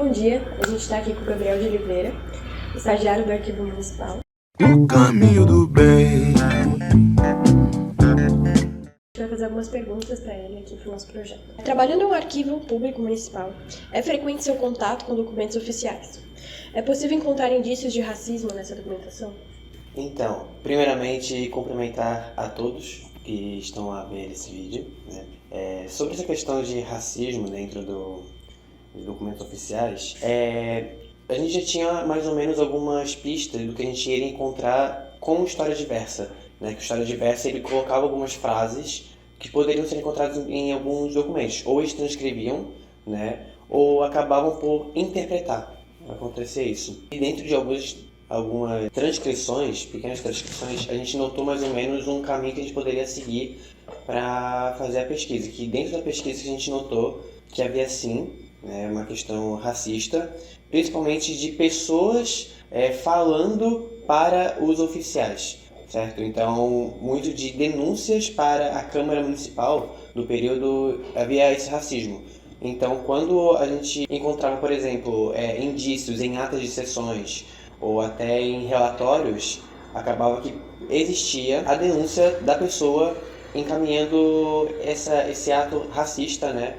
bom dia. A gente está aqui com o Gabriel de Oliveira, estagiário do Arquivo Municipal. O caminho do bem. A gente vai fazer algumas perguntas para ele aqui para o nosso projeto. Trabalhando em um arquivo público municipal, é frequente seu contato com documentos oficiais. É possível encontrar indícios de racismo nessa documentação? Então, primeiramente, cumprimentar a todos que estão a ver esse vídeo, né? Sobre essa questão de racismo dentro dos documentos oficiais, a gente já tinha mais ou menos algumas pistas do que a gente iria encontrar com História Diversa, né? Que História Diversa ele colocava algumas frases que poderiam ser encontradas em alguns documentos, ou eles transcreviam, né? Ou acabavam por interpretar. Acontecia isso. E dentro de algumas transcrições, pequenas transcrições, a gente notou mais ou menos um caminho que a gente poderia seguir para fazer a pesquisa. Que dentro da pesquisa a gente notou que havia sim, né, uma questão racista, principalmente de pessoas falando para os oficiais, certo? Então, muito de denúncias para a Câmara Municipal do período havia esse racismo. Então, quando a gente encontrava, por exemplo, indícios em atas de sessões ou até em relatórios, acabava que existia a denúncia da pessoa encaminhando esse ato racista, né,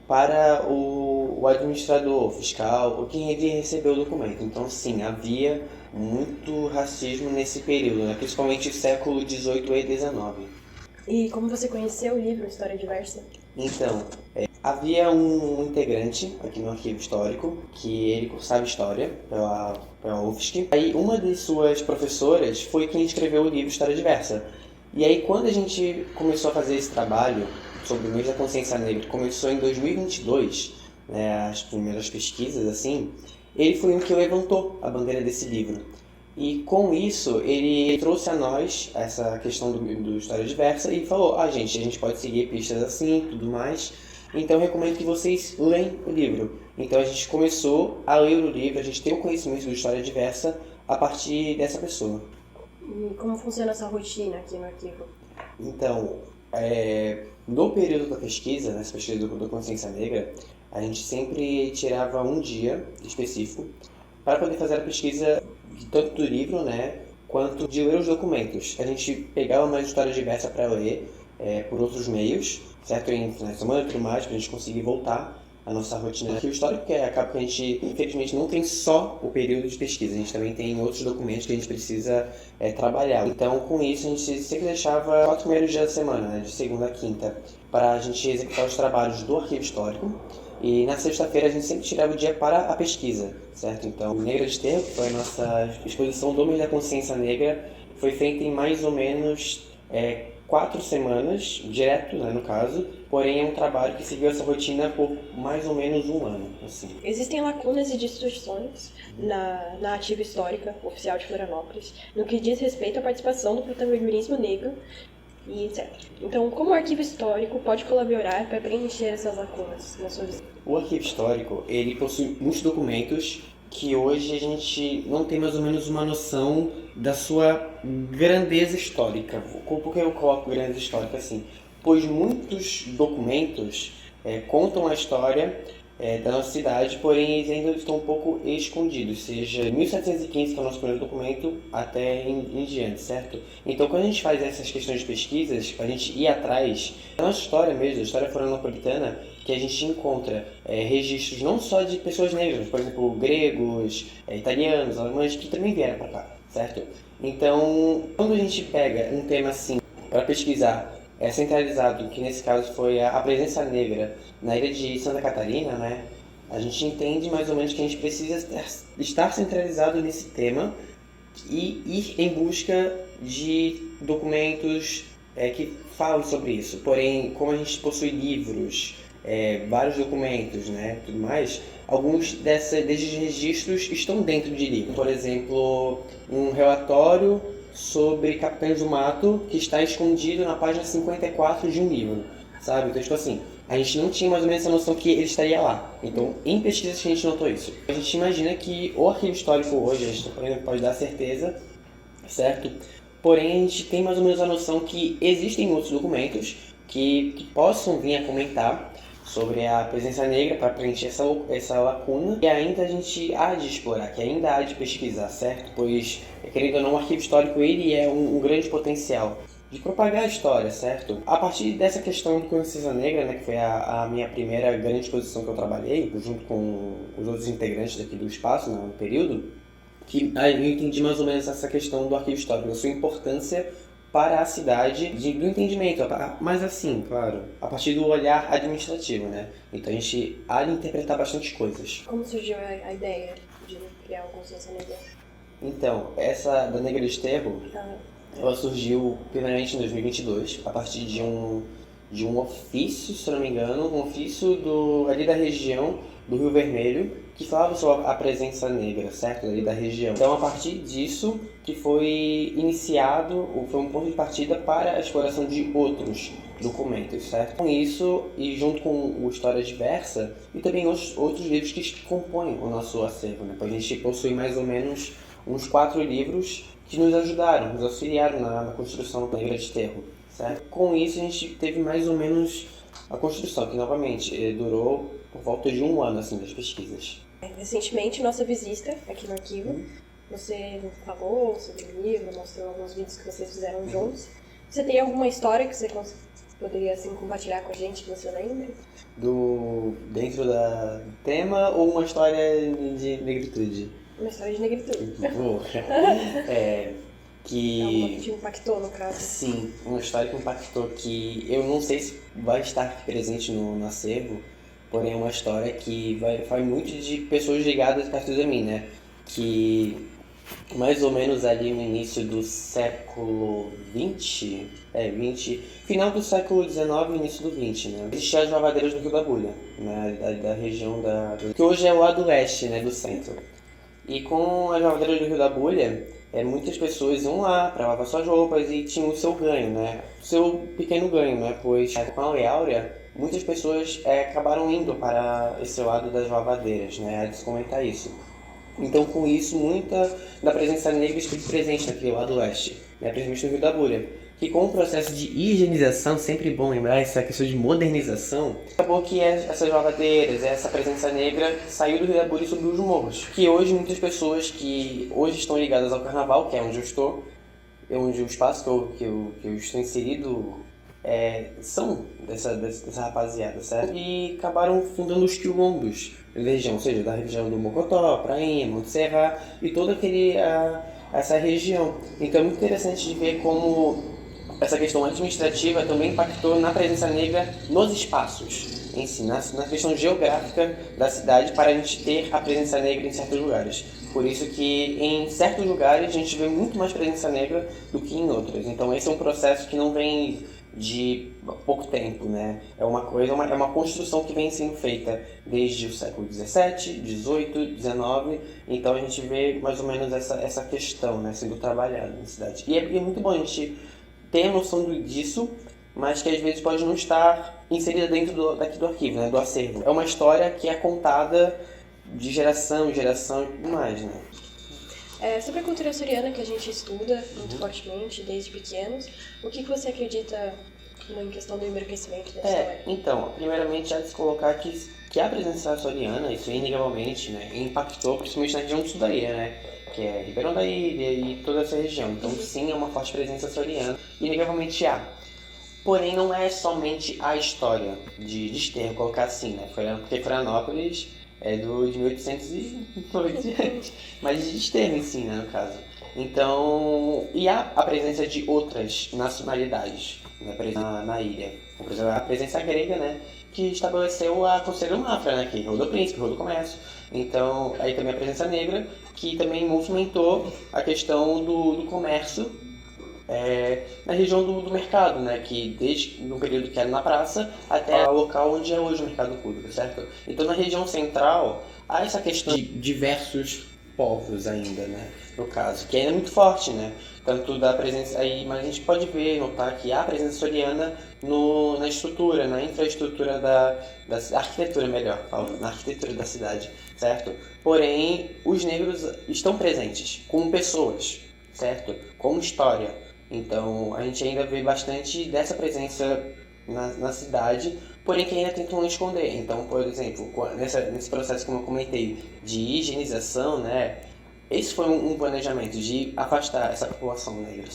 para o administrador, o fiscal, ou quem ele recebeu o documento. Então, sim, havia muito racismo nesse período, né, principalmente século XVIII e XIX. E como você conheceu o livro História Diversa? Então, havia um integrante aqui no Arquivo Histórico que ele cursava História pela UFSC. Aí uma de suas professoras foi quem escreveu o livro História Diversa. E aí quando a gente começou a fazer esse trabalho sobre o mês da consciência negra, começou em 2022, né, as primeiras pesquisas, assim, ele foi o que levantou a bandeira desse livro. E com isso, ele trouxe a nós essa questão do História Diversa e falou, a gente pode seguir pistas assim e tudo mais, então eu recomendo que vocês leiam o livro. Então a gente começou a ler o livro, a gente tem o conhecimento do História Diversa a partir dessa pessoa. E como funciona essa rotina aqui no arquivo? Então, no período da pesquisa, nessa pesquisa do Consciência Negra, a gente sempre tirava um dia específico para poder fazer a pesquisa tanto do livro, né, quanto de ler os documentos. A gente pegava mais História Diversa para ler por outros meios, certo? Em finais de semana e tudo mais, para a gente conseguir voltar à nossa rotina aqui histórica, porque acaba que a gente, infelizmente, não tem só o período de pesquisa, a gente também tem outros documentos que a gente precisa trabalhar. Então, com isso, a gente sempre deixava 4 primeiros dias da semana, né, de segunda a quinta, para a gente executar os trabalhos do Arquivo Histórico. E na sexta-feira a gente sempre tirava o dia para a pesquisa, certo? Então, Negra de Terra, que foi a nossa exposição do mês da consciência negra, foi feita em mais ou menos 4 semanas, direto, né, no caso, porém é um trabalho que seguiu essa rotina por mais ou menos um ano. Assim. Existem lacunas e distorções na ativa histórica oficial de Florianópolis, no que diz respeito à participação do protagonismo negro e etc. Então, como o arquivo histórico pode colaborar para preencher essas lacunas na sua visão? O arquivo histórico, ele possui muitos documentos que hoje a gente não tem mais ou menos uma noção da sua grandeza histórica. Por que eu coloco grandeza histórica assim? Pois muitos documentos contam a história da nossa cidade, porém eles ainda estão um pouco escondidos, seja 1715, que é o nosso primeiro documento, até em diante, certo? Então, quando a gente faz essas questões de pesquisas, a gente ir atrás da nossa história mesmo, a história florianopolitana, que a gente encontra registros não só de pessoas negras, por exemplo, gregos, italianos, alemães, que também vieram para cá, certo? Então, quando a gente pega um tema assim para pesquisar, centralizado, que nesse caso foi a presença negra na ilha de Santa Catarina, né? A gente entende mais ou menos que a gente precisa estar centralizado nesse tema e ir em busca de documentos que falem sobre isso. Porém, como a gente possui livros, vários documentos, né, tudo mais, alguns desses registros estão dentro de livros. Por exemplo, um relatório sobre Capitães do Mato que está escondido na página 54 de um livro, sabe? Então, tipo assim, a gente não tinha mais ou menos essa noção que ele estaria lá. Então, em pesquisas que a gente notou isso. A gente imagina que o arquivo histórico hoje, a gente pode dar certeza, certo? Porém, a gente tem mais ou menos a noção que existem outros documentos que possam vir a comentar sobre a presença negra para preencher essa lacuna que ainda a gente há de explorar, que ainda há de pesquisar, certo? Pois, querendo ou não, o arquivo histórico ele é um grande potencial de propagar a história, certo? A partir dessa questão do Consciência Negra, né, que foi a minha primeira grande exposição que eu trabalhei, junto com os outros integrantes daqui do espaço, no período, que aí eu entendi mais ou menos essa questão do arquivo histórico, a sua importância para a cidade, do entendimento, mas assim, claro, a partir do olhar administrativo, né? Então a gente há de interpretar bastante coisas. Como surgiu a ideia de criar o Consciência Negra? Então, essa da Negra Desterro, Ah, ela surgiu primeiramente em 2022, a partir de um ofício, se não me engano, um ofício ali da região do Rio Vermelho, que falava sobre a presença negra, certo? Ali da região. Então, a partir disso, que foi iniciado, foi um ponto de partida para a exploração de outros documentos, certo? Com isso, e junto com o História Diversa, e também outros livros que compõem o nosso acervo, né? A gente possui mais ou menos uns 4 livros que nos ajudaram, nos auxiliaram na construção da Negra Desterro, certo? Com isso, a gente teve mais ou menos a construção, que novamente durou por volta de 1 ano, assim, das pesquisas. Recentemente, nossa visita aqui no arquivo, você falou sobre o livro, mostrou alguns vídeos que vocês fizeram juntos. Você tem alguma história que você poderia assim, compartilhar com a gente que você lembra? Dentro do tema ou uma história de negritude? Uma história de negritude. Alguma que te impactou, no caso. Sim, uma história que impactou, que eu não sei se vai estar presente no acervo, porém é uma história que vai muito de pessoas ligadas perto de mim, né? Que mais ou menos ali no início do século XX, final do século XIX e início do XX, né? Existiam as lavadeiras do Rio da Bulha, né? Da região que hoje é o lado leste, né? Do centro. E com as lavadeiras do Rio da Bulha, muitas pessoas iam lá para lavar suas roupas e tinham o seu ganho, né? O seu pequeno ganho, né? Pois com a Lei Áurea, muitas pessoas acabaram indo para esse lado das lavadeiras, né? A descomentar isso. Então, com isso, muita da presença negra esteve presente naquele lado leste, né? Principalmente no Rio da Bulha. Que com o processo de higienização, sempre bom lembrar essa questão de modernização, acabou que essas lavadeiras, essa presença negra saiu do Rio da Bulha e subiu os morros. Que hoje muitas pessoas que hoje estão ligadas ao carnaval, que é onde eu estou, onde o espaço que eu estou inserido, são dessa rapaziada, certo? E acabaram fundando os quilombos da região, ou seja, da região do Mocotó, Prainha, Monte Serra e toda essa região. Então é muito interessante de ver como essa questão administrativa também impactou na presença negra nos espaços em si, na questão geográfica da cidade, para a gente ter a presença negra em certos lugares. Por isso que em certos lugares a gente vê muito mais presença negra do que em outros. Então esse é um processo que não vem de pouco tempo, né? É uma construção que vem sendo feita desde o século XVII, XVIII, XIX. Então a gente vê mais ou menos essa questão, né, sendo trabalhada na cidade. E é muito bom a gente ter a noção disso, mas que às vezes pode não estar inserida dentro daqui do arquivo, né, do acervo. É uma história que é contada de geração em geração e tudo mais, né? Sobre a cultura açoriana que a gente estuda muito fortemente desde pequenos, o que você acredita em questão do embranquecimento da história? Então, primeiramente há de se colocar que a presença açoriana, isso inegavelmente, né, impactou principalmente na região do sul da ilha, né? Que é Ribeirão da Ilha e toda essa região. Então sim, é uma forte presença açoriana, inegavelmente há. Porém, não é somente a história de Desterro, colocar assim, né? Porque Florianópolis é de 1800 mas de Desterro em si, né, no caso. Então, e há a presença de outras nacionalidades na ilha. Por exemplo, a presença grega, né, que estabeleceu a Conselho Mafra, né, que é o do Príncipe, o do Comércio. Então, aí também a presença negra, que também movimentou a questão do comércio na região do mercado, né, que desde no período que era na praça até o local onde é hoje o mercado público, certo? Então, na região central, há essa questão de diversos povos ainda, né, no caso, que ainda é muito forte, né, tanto da presença aí, mas a gente pode notar que há a presença açoriana na estrutura, na infraestrutura da arquitetura, melhor falando, na arquitetura da cidade, certo? Porém, os negros estão presentes como pessoas, certo? Como história. Então, a gente ainda vê bastante dessa presença na cidade, porém que ainda tentam esconder. Então, por exemplo, nesse processo que eu comentei de higienização, né, esse foi um planejamento de afastar essa população negra.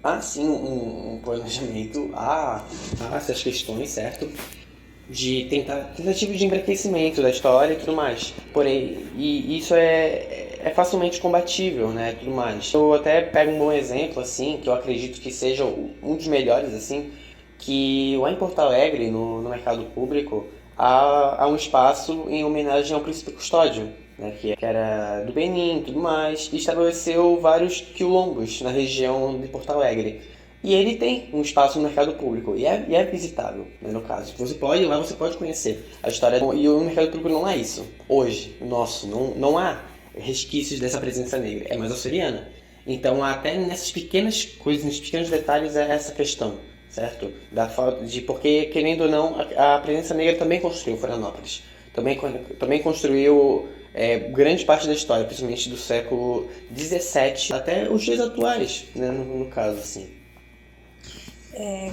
Há sim um planejamento, há essas questões, certo? De tentativa de embranquecimento da história e tudo mais. Porém, e isso é facilmente combatível, né, tudo mais. Eu até pego um bom exemplo, assim, que eu acredito que seja um dos melhores, assim, que lá em Porto Alegre, no mercado público, há um espaço em homenagem ao Príncipe Custódio, né, que era do Benin e tudo mais, e estabeleceu vários quilombos na região de Porto Alegre. E ele tem um espaço no mercado público, e é visitável, né, no caso. Você pode ir lá, você pode conhecer a história. E o mercado público não é isso. Hoje, não há resquícios dessa presença negra, é mais açoriana. Então, até nessas pequenas coisas, nesses pequenos detalhes, é essa questão, certo? Da falta de... Porque, querendo ou não, a presença negra também construiu Florianópolis. Também construiu grande parte da história, principalmente do século XVII até os dias atuais, né, no caso, assim.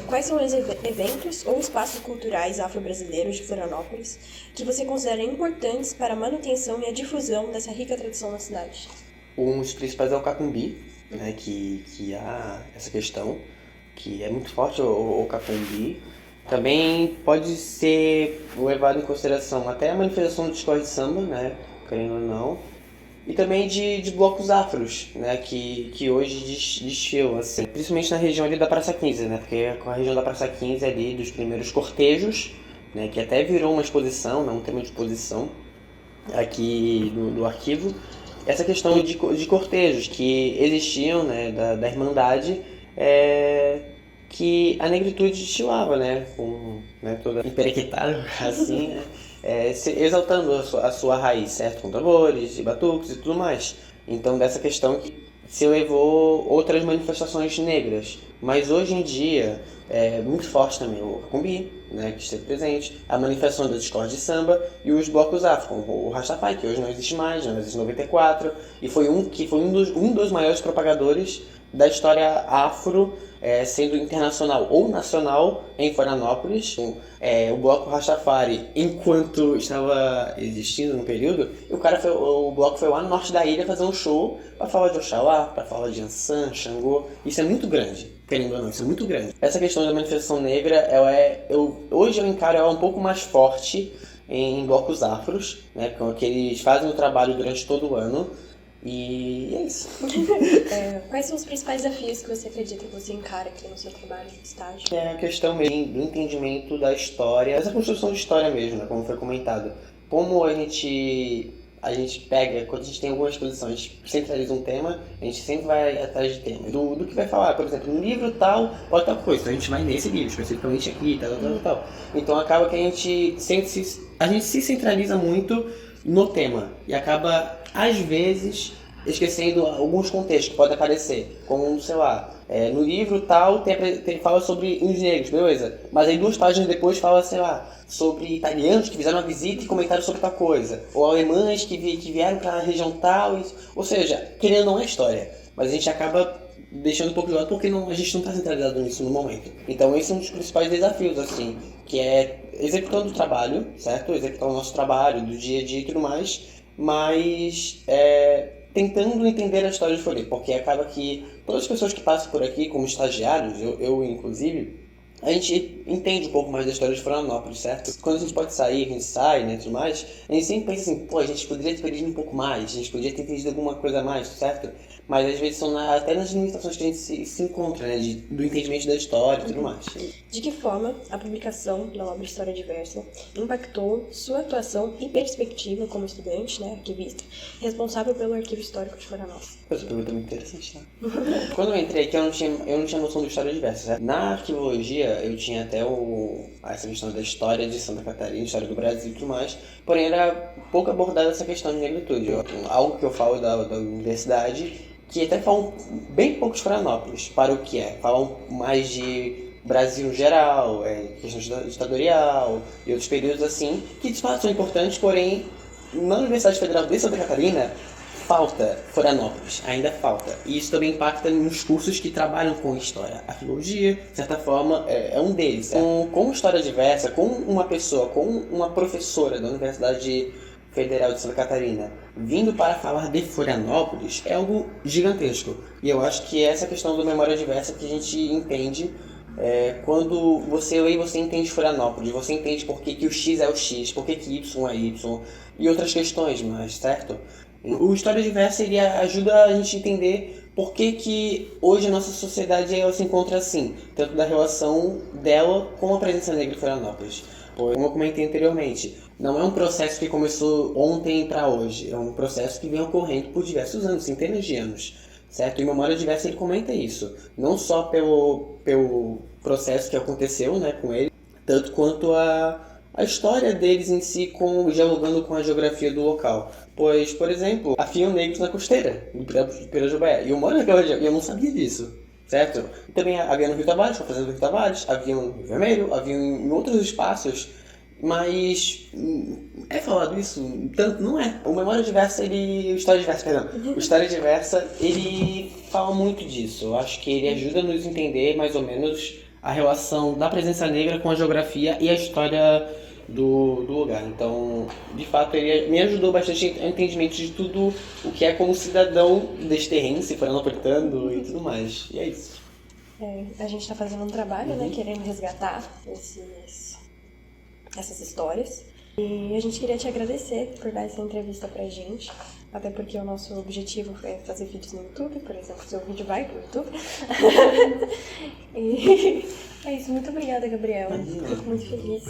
Quais são os eventos ou espaços culturais afro-brasileiros de Florianópolis que você considera importantes para a manutenção e a difusão dessa rica tradição na cidade? Um dos principais é o Cacumbi, né, que há essa questão, que é muito forte o Cacumbi. Também pode ser levado em consideração até a manifestação de escola de samba, né, querendo ou não. E também de blocos afros, né, que hoje desfilam, assim, principalmente na região ali da Praça 15, né, porque com a região da Praça 15 ali, dos primeiros cortejos, né, que até virou uma exposição, né, um tema de exposição aqui no arquivo, essa questão de cortejos que existiam, né, da Irmandade, que a negritude destilava, né, com, né, toda emperequetada, assim, né, exaltando a sua raiz, certo? Com tambores e batuques e tudo mais. Então, dessa questão que se levou outras manifestações negras. Mas hoje em dia é muito forte também o Cacumbi, né, que esteve presente, a manifestação das escolas de samba e os blocos afro, como o Rastafari, que hoje não existe mais, não existe em 94, e foi um dos maiores propagadores da história afro, sendo internacional ou nacional em Florianópolis. O bloco Rastafari, enquanto estava existindo no período, o bloco foi lá no norte da ilha fazer um show para falar de Oxalá, para falar de Ansan, Xangô. Isso é muito grande, querendo ou não, isso é muito grande. Essa questão da manifestação negra, hoje eu encaro ela um pouco mais forte em blocos afros, né, que eles fazem o trabalho durante todo o ano. E é isso. Quais são os principais desafios que você acredita que você encara aqui no seu trabalho de estágio? É a questão mesmo do entendimento da história, essa construção de história mesmo, né, como foi comentado. Como a gente pega, quando a gente tem alguma exposição, a gente centraliza um tema, a gente sempre vai atrás de temas. Do que vai falar, por exemplo, no livro tal, pode tal coisa, então a gente vai nesse livro, especificamente aqui, tal. Então acaba que a gente se centraliza muito no tema e acaba, às vezes, esquecendo alguns contextos que podem aparecer, como, sei lá, no livro tal fala sobre os negros, beleza, mas aí 2 páginas depois fala, sei lá, sobre italianos que fizeram uma visita e comentaram sobre tal coisa, ou alemães que vieram para a região tal, ou seja, querendo não é história, mas a gente acaba deixando um pouco de lado porque a gente não está centralizado nisso no momento. Então esse é um dos principais desafios, assim, que é executando o trabalho, certo? Executar o nosso trabalho do dia a dia e tudo mais, mas tentando entender a história de Floripa, porque acaba que todas as pessoas que passam por aqui como estagiários, eu inclusive, a gente entende um pouco mais da história de Florianópolis, certo? Quando a gente pode sair, a gente sai, né, tudo mais, a gente sempre pensa assim, a gente poderia ter perdido um pouco mais, a gente poderia ter entendido alguma coisa a mais, certo? Mas às vezes são até nas limitações que a gente se encontra, né, do entendimento da história e tudo mais. De que forma a publicação da obra História Diversa impactou sua atuação e perspectiva como estudante, né, arquivista, responsável pelo Arquivo Histórico de Florianópolis? Essa pergunta é muito interessante, tá? Quando eu entrei aqui, eu não tinha noção de História Diversa, certo? Na arquivologia, eu tinha até essa questão da história de Santa Catarina, história do Brasil e tudo mais, porém era pouco abordada essa questão de negritude. Algo que eu falo da universidade, que até falam bem pouco de Florianópolis, para o que é. Falam mais de Brasil em geral, questão ditatorial e outros períodos assim, que de fato são importantes, porém, na Universidade Federal de Santa Catarina, falta Florianópolis, ainda falta. E isso também impacta nos cursos que trabalham com história. A filologia, de certa forma, é um deles. Com história diversa, com uma pessoa, com uma professora da Universidade Federal de Santa Catarina vindo para falar de Florianópolis, é algo gigantesco. E eu acho que essa questão do memória diversa que a gente entende quando você lê e você entende Florianópolis, você entende por que o X é o X, por que Y é Y e outras questões mais, certo? O História Diversa ele ajuda a gente a entender por que hoje a nossa sociedade ela se encontra assim, tanto da relação dela com a presença negra em Florianópolis. Como eu comentei anteriormente, não é um processo que começou ontem para hoje, é um processo que vem ocorrendo por diversos anos, centenas de anos, certo? E o Memória Diversa ele comenta isso, não só pelo processo que aconteceu, né, com ele, tanto quanto a história deles em si, dialogando com a geografia do local. Pois, por exemplo, haviam negros na costeira, do Pirajubaé, e eu moro naquela região, e eu não sabia disso, certo? E também havia no Rio Tavares, na fazenda do Rio Tavares, havia no Rio Vermelho, havia em outros espaços, mas é falado isso? Tanto não é. O Memória Diversa, o História Diversa, perdão. O História Diversa, ele fala muito disso. Eu acho que ele ajuda a nos entender mais ou menos a relação da presença negra com a geografia e a história do lugar. Então, de fato, ele me ajudou bastante no entendimento de tudo o que é como cidadão deste terreno, se florianopolitano e tudo mais. E é isso. A gente está fazendo um trabalho, né, querendo resgatar essas histórias. E a gente queria te agradecer por dar essa entrevista pra gente. Até porque o nosso objetivo é fazer vídeos no YouTube, por exemplo, seu vídeo vai pro YouTube. E é isso, muito obrigada, Gabriel. Fico muito feliz.